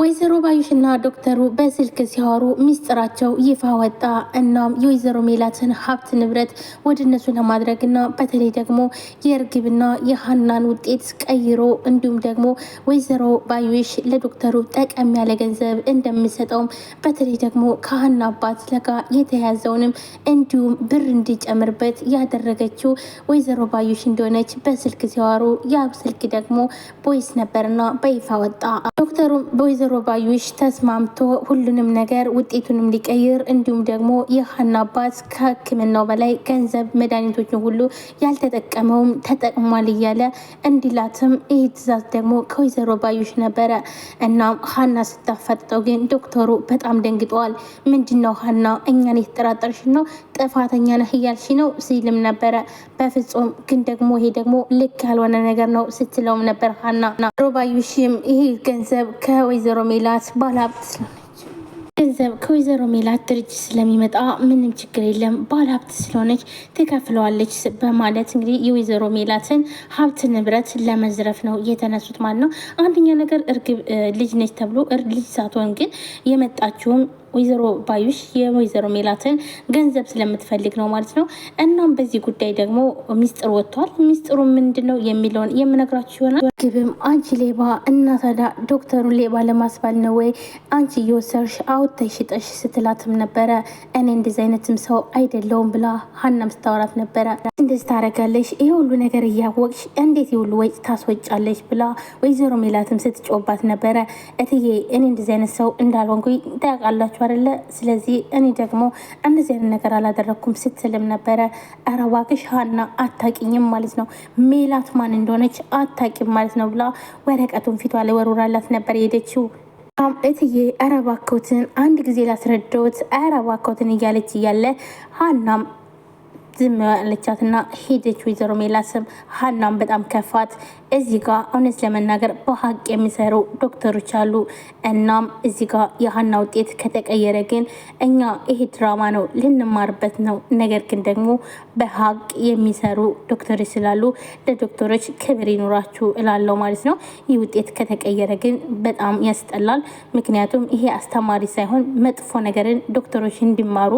ወይዘሮ ባዩሽና ዶክተሩ በስልክ ሲያወሩ ሚስጥራቸው ይፋ ወጣ። እናም የወይዘሮ ሜላትን ሀብት ንብረት ወደ እነሱ ለማድረግና በተለይ ደግሞ የእርግብና የሀናን ውጤት ቀይሮ እንዲሁም ደግሞ ወይዘሮ ባዩሽ ለዶክተሩ ጠቀም ያለ ገንዘብ እንደምሰጠውም በተለይ ደግሞ ከሀና አባት ለጋ የተያዘውንም እንዲሁም ብር እንዲጨምርበት ያደረገችው ወይዘሮ ባዩሽ እንደሆነች በስልክ ሲያወሩ ያ ስልክ ደግሞ ቦይስ ነበርና በይፋ ወጣ። ዶክተሩም በወይዘሮ ባዩሽ ተስማምቶ ሁሉንም ነገር ውጤቱንም ሊቀይር እንዲሁም ደግሞ የሀና አባት ከሕክምናው በላይ ገንዘብ መድኃኒቶችን ሁሉ ያልተጠቀመውም ተጠቅሟል እያለ እንዲላትም ይህ ትዕዛዝ ደግሞ ከወይዘሮ ባዩሽ ነበረ። እናም ሀና ስታፈጠው ግን ዶክተሩ በጣም ደንግጠዋል። ምንድነው ሀና እኛን የተጠራጠርሽ ነው? ጥፋተኛ ነህ እያልሽ ነው ሲልም ነበረ። በፍጹም ግን ደግሞ ይሄ ደግሞ ልክ ያልሆነ ነገር ነው ስትለውም ነበር ሀና። ባዩሽም ይሄ ገንዘብ ከወይዘሮ ሜላት ባለሀብት ስለሆነች ገንዘብ ከወይዘሮ ሜላት ድርጅት ስለሚመጣ ምንም ችግር የለም ባለሀብት ስለሆነች ትከፍለዋለች በማለት እንግዲህ የወይዘሮ ሜላትን ሀብት ንብረት ለመዝረፍ ነው የተነሱት ማለት ነው። አንደኛ ነገር እርግብ ልጅ ነች ተብሎ ልጅ ሳትሆን ግን የመጣችውም ወይዘሮ ባዩሽ የወይዘሮ ሜላትን ገንዘብ ስለምትፈልግ ነው ማለት ነው። እናም በዚህ ጉዳይ ደግሞ ሚስጥር ወጥቷል። ሚስጥሩ ምንድን ነው የሚለውን የምነግራችሁ ይሆናል። ግብም አንቺ ሌባ እና ታዲያ ዶክተሩን ሌባ ለማስባል ነው ወይ አንቺ እየወሰድሽ አውጥተሽ ሽጠሽ ስትላትም ነበረ። እኔ እንደዚህ አይነትም ሰው አይደለውም ብላ ሀናም ስታወራት ነበረ። እንደዚህ ታደርጋለሽ ይሄ ሁሉ ነገር እያወቅሽ እንዴት የሁሉ ወጪ ታስወጫለሽ ብላ ወይዘሮ ሜላትም ስትጮባት ነበረ። እትዬ እኔ እንደዚህ አይነት ሰው እንዳልሆንኩኝ ታውቃላችሁ አይደለ? ስለዚህ እኔ ደግሞ እንደዚህ አይነት ነገር አላደረኩም ስትልም ነበረ። ኧረ እባክሽ ሀና አታቂኝም ማለት ነው፣ ሜላት ማን እንደሆነች አታቂም ማለት ነው ብላ ወረቀቱን ፊቷ ላይ ወርውራላት ነበር የሄደችው። እትዬ ኧረ እባክዎትን አንድ ጊዜ ላስረዳዎት፣ ኧረ እባክዎትን እያለች እያለ ሀናም ዝም ያለቻትና ሄደች። ወይዘሮ ሜላትም ሀናም በጣም ከፋት። እዚህ ጋር እውነት ለመናገር በሀቅ የሚሰሩ ዶክተሮች አሉ። እናም እዚህ ጋር የሀና ውጤት ከተቀየረ ግን እኛ ይሄ ድራማ ነው ልንማርበት ነው። ነገር ግን ደግሞ በሀቅ የሚሰሩ ዶክተሮች ስላሉ ለዶክተሮች ክብር ይኖራችሁ እላለው ማለት ነው። ይህ ውጤት ከተቀየረ ግን በጣም ያስጠላል። ምክንያቱም ይሄ አስተማሪ ሳይሆን መጥፎ ነገርን ዶክተሮች እንዲማሩ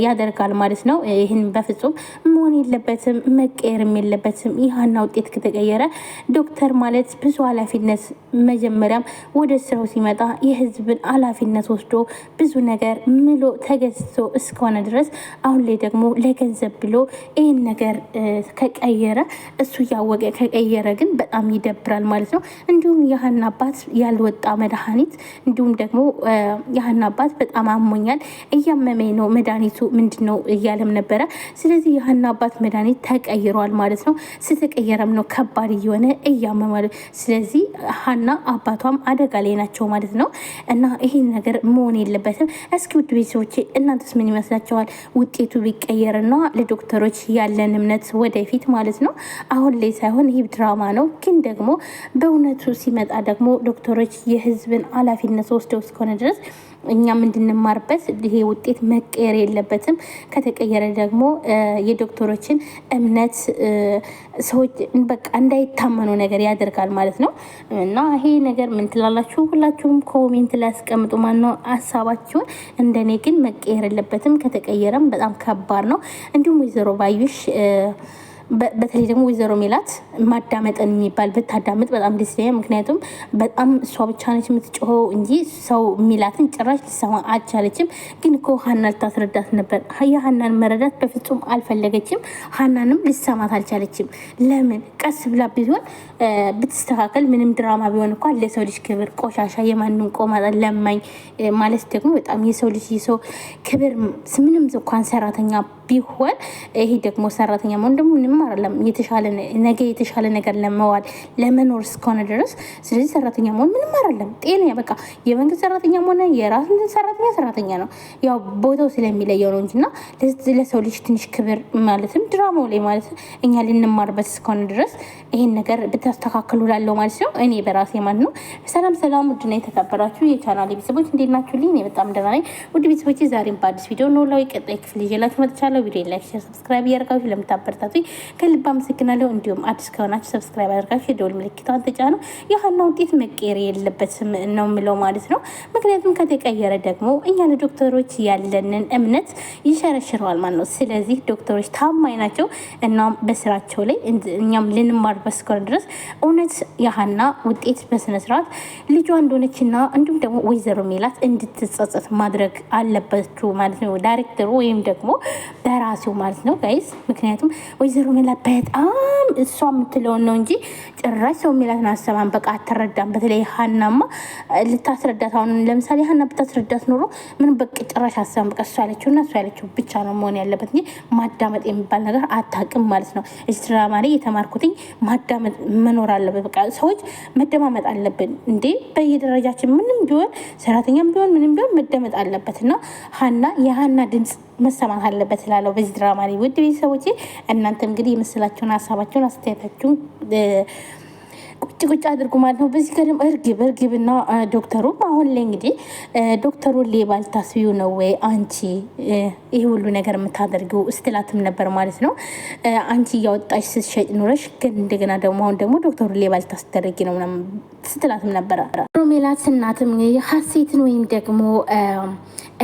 ያደርጋል ማለት ነው። ይህን በፍጹም መሆን የለበትም፣ መቀየርም የለበትም። የሀና ውጤት ከተቀየረ ዶክተር ማለት ብዙ ኃላፊነት መጀመሪያም ወደ ስራው ሲመጣ የህዝብን ኃላፊነት ወስዶ ብዙ ነገር ምሎ ተገዝቶ እስከሆነ ድረስ አሁን ላይ ደግሞ ለገንዘብ ብሎ ይህን ነገር ከቀየረ እሱ እያወቀ ከቀየረ ግን በጣም ይደብራል ማለት ነው። እንዲሁም የሀና አባት ያልወጣ መድኃኒት እንዲሁም ደግሞ የሀና አባት በጣም አሞኛል እያመመኝ ነው መድኃኒቱ ምንድን ነው እያለም ነበረ። ስለዚህ የሀና አባት መድኃኒት ተቀይሯል ማለት ነው። ስተቀየረም ነው ከባድ እየሆነ እያመማል። ስለዚህ ሀና አባቷም አደጋ ላይ ናቸው ማለት ነው። እና ይሄን ነገር መሆን የለበትም። እስኪ ውድ ቤተሰቦቼ እናንተስ ምን ይመስላችኋል? ውጤቱ ቢቀየርና ለዶክተሮች ያለን እምነት ወደፊት ማለት ነው። አሁን ላይ ሳይሆን ይህ ድራማ ነው፣ ግን ደግሞ በእውነቱ ሲመጣ ደግሞ ዶክተሮች የህዝብን ኃላፊነት ወስደው እስከሆነ ድረስ እኛም እንድንማርበት ይሄ ውጤት መቀየር የለበትም። ከተቀየረ ደግሞ የዶክተሮችን እምነት ሰዎች በቃ እንዳይታመኑ ነገር ያደርጋል ማለት ነው። እና ይሄ ነገር ምን ትላላችሁ? ሁላችሁም ኮሜንት ላይ አስቀምጡ። ማነው ሀሳባችሁን? እንደኔ ግን መቀየር የለበትም። ከተቀየረም በጣም ከባድ ነው። እንዲሁም ወይዘሮ ባዩሽ በተለይ ደግሞ ወይዘሮ ሜላት ማዳመጠን የሚባል ብታዳምጥ በጣም ደስ ይለኛል። ምክንያቱም በጣም እሷ ብቻ ነች የምትጮኸው እንጂ ሰው ሚላትን ጭራሽ ልትሰማ አልቻለችም። ግን እኮ ሀና ልታስረዳት ነበር። የሀናን መረዳት በፍጹም አልፈለገችም። ሀናንም ልትሰማት አልቻለችም። ለምን ቀስ ብላ ቢሆን ብትስተካከል፣ ምንም ድራማ ቢሆን እንኳ ለሰው ልጅ ክብር ቆሻሻ የማንም ቆማጣ ለማኝ ማለት ደግሞ በጣም የሰው ልጅ የሰው ክብር ምንም እንኳን ሰራተኛ ቢሆን ይሄ ደግሞ ሰራተኛ መሆን ደግሞ ምንም አይደለም። ነገ የተሻለ ነገር ለመዋል ለመኖር እስከሆነ ድረስ ስለዚህ ሰራተኛ መሆን ምንም አይደለም። ጤና በቃ የመንግስት ሰራተኛ ሆነ የራስን ሰራተኛ ነው። ያው ቦታው ስለሚለየው ነው እንጂና ለሰው ልጅ ትንሽ ክብር ማለትም ድራማው ላይ ማለት እኛ ልንማርበት እስከሆነ ድረስ ይሄን ነገር ብታስተካክሉ ላለው ማለት ነው። እኔ በራሴ ማለት ነው። ሰላም ውድና የተከበራችሁ የቻናል ቤተሰቦች እንዴት ናችሁልኝ? እኔ በጣም ደህና ነኝ። ውድ ቤተሰቦች ዛሬም በአዲስ ቪዲዮ ኖላዊ ቀጣይ ክፍል ይዤላችሁ መጥቻለሁ። ቪዲዮ ላይክ፣ ሼር፣ ሰብስክራይብ እያደረጋችሁ ለምታበረታቱኝ ከልብ አመሰግናለሁ። እንዲሁም አዲስ ከሆናችሁ ሰብስክራይብ አድርጋችሁ የደወል ምልክቷን ተጫኑ። የሀና ውጤት መቀየር የለበትም ነው የምለው ማለት ነው። ምክንያቱም ከተቀየረ ደግሞ እኛ ለዶክተሮች ያለንን እምነት ይሸረሽረዋል ማለት ነው። ስለዚህ ዶክተሮች ታማኝ ናቸው። እናም በስራቸው ላይ እኛም ልንማር እስከሆነ ድረስ እውነት የሀና ውጤት በስነስርዓት ልጇ እንደሆነችና እንዲሁም ደግሞ ወይዘሮ ሜላት እንድትጸጸት ማድረግ አለባችሁ ማለት ነው። ዳይሬክተሩ ወይም ደግሞ በራሴው ማለት ነው ጋይስ። ምክንያቱም ወይዘሮ ሜላት በጣም እሷ የምትለውን ነው እንጂ ጭራሽ ሰው ሜላትን አሰማን በቃ አትረዳም። በተለይ ሀናማ ልታስረዳት አሁን ለምሳሌ ሀና ብታስረዳት ኖሮ ምንም በቃ ጭራሽ አሰማን በቃ እሷ ያለችው እና እሷ ያለችው ብቻ ነው መሆን ያለበት እንጂ ማዳመጥ የሚባል ነገር አታውቅም ማለት ነው። እዚህ ድራማ ላይ የተማርኩትኝ ማዳመጥ መኖር አለበት። በቃ ሰዎች መደማመጥ አለብን እንዴ በየደረጃችን ምንም ቢሆን ሰራተኛም ቢሆን ምንም ቢሆን መደመጥ አለበት እና ሀና የሀና ድምፅ መሰማት አለበት ስላለው በዚህ ድራማ ላይ ውድ ቤተሰቦቼ እናንተ እንግዲህ የመሰላችሁን ሀሳባችሁን አስተያየታችሁን ቁጭ አድርጉ ማለት ነው። በዚህ ቀደም እርግብና ዶክተሩ አሁን ላይ እንግዲህ ዶክተሩ ሌባ ልታስቢው ነው ወይ አንቺ ይህ ሁሉ ነገር የምታደርጊው ስትላትም ነበር ማለት ነው። አንቺ እያወጣሽ ስትሸጭ ኖረሽ ግን እንደገና ደግሞ አሁን ደግሞ ዶክተሩ ሌባ ልታስደረጊ ነው ስትላትም ነበረ። ሜላት እናትም ሀሴትን ወይም ደግሞ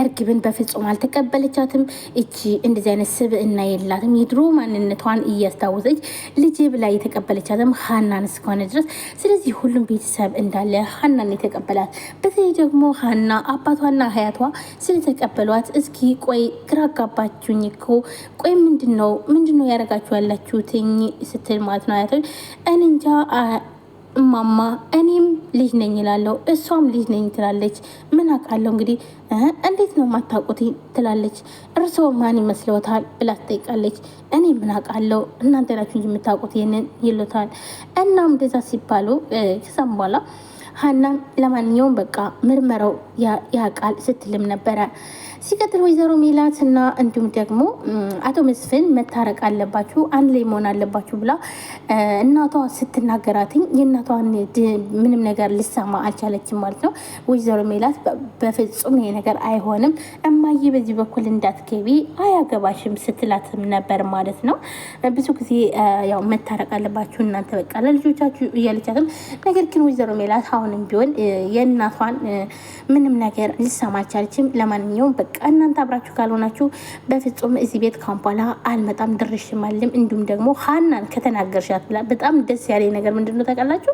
እርግብን በፍጹም አልተቀበለቻትም። እቺ እንደዚህ አይነት ስብዕና የላትም። የድሮ ማንነቷን እያስታወሰች ልጅ ብላ የተቀበለቻትም ሀናን እስከሆነ ድረስ ስለዚህ ሁሉም ቤተሰብ እንዳለ ሀናን የተቀበላት። በተለይ ደግሞ ሀና አባቷና ሀያቷ ስለተቀበሏት እስኪ ቆይ ግራ አጋባችሁኝ እኮ ቆይ ምንድን ነው ያደረጋችሁ ያላችሁትኝ ስትል ማለት ነው አያቶች እኔ እንጃ እማማ እኔም ልጅ ነኝ ይላለሁ እሷም ልጅ ነኝ ትላለች። ምን አውቃለሁ እንግዲህ እንዴት ነው ማታውቁት ትላለች። እርስዎ ማን ይመስለዎታል ብላ ትጠይቃለች። እኔ ምን አውቃለሁ እናንተ ናችሁ እንጂ የምታውቁት ይሄንን ይሉታል። እናም እንደዛ ሲባሉ ከዛም በኋላ ሀና ለማንኛውም በቃ ምርመራው ያቃል ስትልም ነበረ። ሲቀጥል ወይዘሮ ሜላት እና እንዲሁም ደግሞ አቶ መስፍን መታረቅ አለባችሁ አንድ ላይ መሆን አለባችሁ ብላ እናቷ ስትናገራትኝ የእናቷን ምንም ነገር ልሰማ አልቻለችም ማለት ነው። ወይዘሮ ሜላት በፍጹም ይሄ ነገር አይሆንም እማዬ በዚህ በኩል እንዳትገቢ አያገባሽም ስትላትም ነበር ማለት ነው። ብዙ ጊዜ ያው መታረቅ አለባችሁ እናንተ በቃ ለልጆቻችሁ እያለቻትም፣ ነገር ግን ወይዘሮ ሜላት አሁንም ቢሆን የእናቷን ምንም ነገር ልሰማ አልቻለችም። ለማንኛውም በቃ እናንተ አብራችሁ ካልሆናችሁ በፍጹም እዚህ ቤት ካሁን በኋላ አልመጣም ድርሽም አልልም። እንዲሁም ደግሞ ሀናን ከተናገርሻት ብላ በጣም ደስ ያለ ነገር ምንድነው ታውቃላችሁ?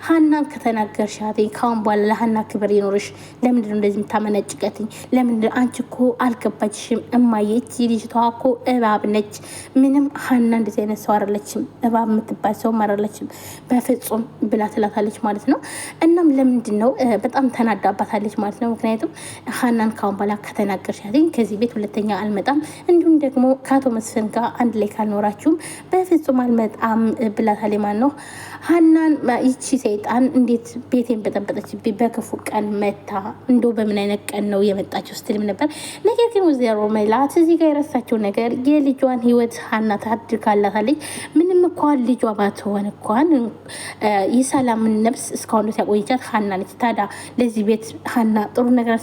ሀናን ከተናገርሻት ካሁን በኋላ ለሀና ክብር ይኖርሽ። ለምንድነው እንደዚህ የምታመነጭቀትኝ? ለምንድነው አንቺ እኮ አልገባችሽም እማዬ፣ እቺ ልጅቷ እኮ እባብ ነች። ምንም ሀና እንደዚህ አይነት ሰው አይደለችም፣ እባብ የምትባል ሰው አይደለችም በፍጹም ብላ ትላታለች ማለት ነው። እናም ለምንድን ነው በጣም ተናዳባታለች ማለት ነው። ምክንያቱም ሀናን ካሁን በኋላ ከተናገርሻት ከዚህ ቤት ሁለተኛ አልመጣም፣ እንዲሁም ደግሞ ከአቶ መስፍን ጋር አንድ ላይ ካልኖራችሁም በፍጹም አልመጣም ብላታለች ማለት ነው። ሀናን ይቺ ሰይጣን እንዴት ቤቴን በጠበጠችብኝ፣ በክፉ ቀን መታ እንደው በምን አይነት ቀን ነው የመጣችው ስትልም ነበር። ነገር ግን ወይዘሮ ሜላት እዚህ ጋር የረሳቸው ነገር የልጇን ህይወት ሀና ታድርጋላታለች። ምንም እንኳን ልጇ ባትሆን እንኳን የሰላምን ነፍስ እስካሁን ያቆየቻት ሀና ነች። ታዲያ ለዚህ ቤት ሀና ጥሩ ነገር